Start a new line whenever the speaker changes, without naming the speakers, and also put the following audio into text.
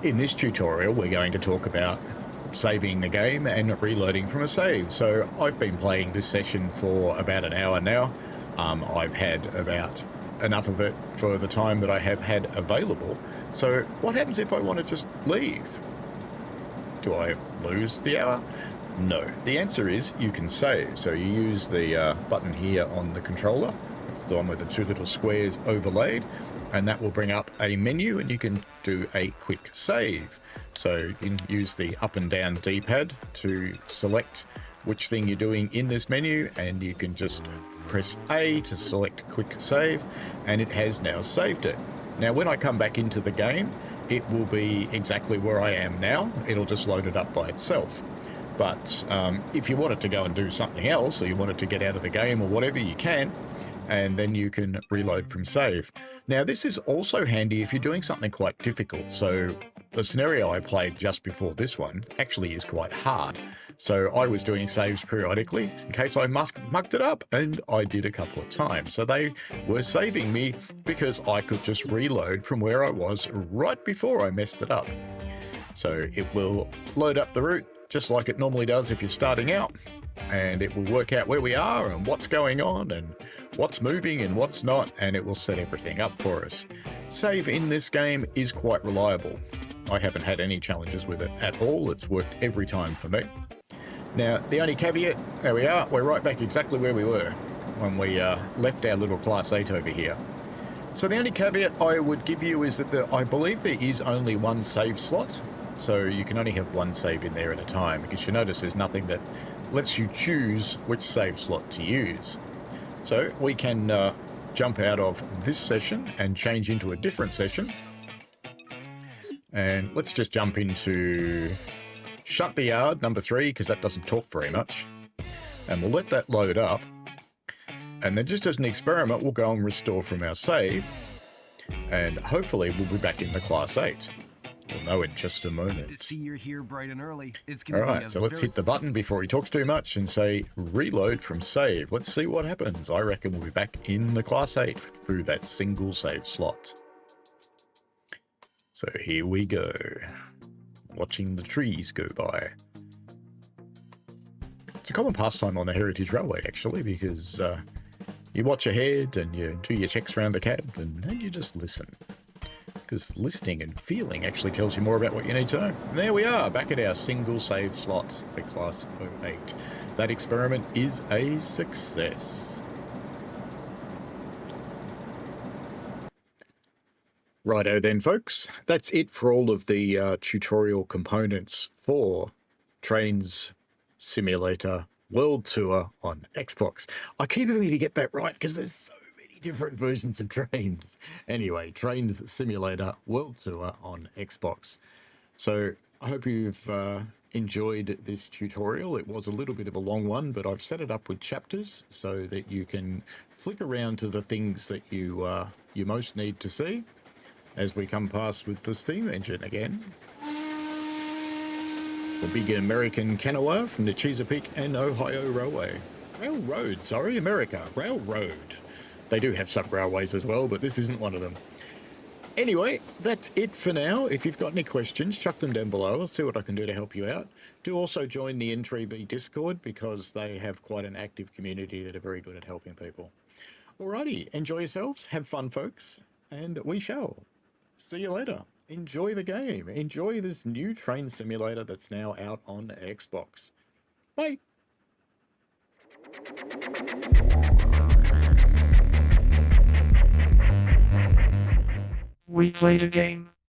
In this tutorial, we're going to talk about saving the game and reloading from a save. So I've been playing this session for about an hour now. I've had about enough of it for the time that I have had available. So what happens if I want to just leave? Do I lose the hour? No. The answer is you can save. So you use the button here on the controller. It's the one with the two little squares overlaid, and that will bring up a menu and you can do a quick save. So you can use the up and down D-pad to select which thing you're doing in this menu, and you can just press A to select quick save, and it has now saved it. Now when I come back into the game, it will be exactly where I am now. It'll just load it up by itself. But if you wanted to go and do something else, or you wanted to get out of the game or whatever, you can, and then you can reload from save. Now this is also handy if you're doing something quite difficult. So the scenario I played just before this one actually is quite hard. So I was doing saves periodically in case I mucked it up, and I did a couple of times. So they were saving me because I could just reload from where I was right before I messed it up. So it will load up the route just like it normally does if you're starting out, and it will work out where we are and what's going on and what's moving and what's not, and it will set everything up for us. Save in this game is quite reliable. I haven't had any challenges with it at all. It's worked every time for me. Now, the only caveat, there we are, we're right back exactly where we were when we left our little Class 8 over here. So the only caveat I would give you is that I believe there is only one save slot. So you can only have one save in there at a time, because you notice there's nothing that lets you choose which save slot to use. So we can jump out of this session and change into a different session. And let's just jump into Shut the Yard, number 3, because that doesn't talk very much. And we'll let that load up. And then just as an experiment, we'll go and restore from our save. And hopefully we'll be back in the Class 8. We'll know in just a moment.
Good to see you're here bright and early. It's gonna
All right, so let's hit the button before he talks too much and say reload from save. Let's see what happens. I reckon we'll be back in the Class 8 through that single save slot. So here we go. Watching the trees go by. It's a common pastime on the Heritage Railway, actually, because you watch ahead and you do your checks around the cab, and then you just listen. Because listening and feeling actually tells you more about what you need to know. And there we are, back at our single save slot, the Class 08. That experiment is a success. Righto then, folks. That's it for all of the tutorial components for Trainz Simulator World Tour on Xbox. I keep having to get that right because there's so many different versions of Trainz. Anyway, Trainz Simulator World Tour on Xbox. So I hope you've enjoyed this tutorial. It was a little bit of a long one, but I've set it up with chapters so that you can flick around to the things that you most need to see as we come past with the steam engine again. The big American canoe from the Chesapeake and Ohio Railway. Railroad, sorry, America. Railroad. They do have sub-railways as well, but this isn't one of them. Anyway, that's it for now. If you've got any questions, chuck them down below. I'll see what I can do to help you out. Do also join the N3V Discord, because they have quite an active community that are very good at helping people. Alrighty, enjoy yourselves. Have fun, folks. And we shall. See you later. Enjoy the game. Enjoy this new train simulator that's now out on Xbox. Bye.
We played a game.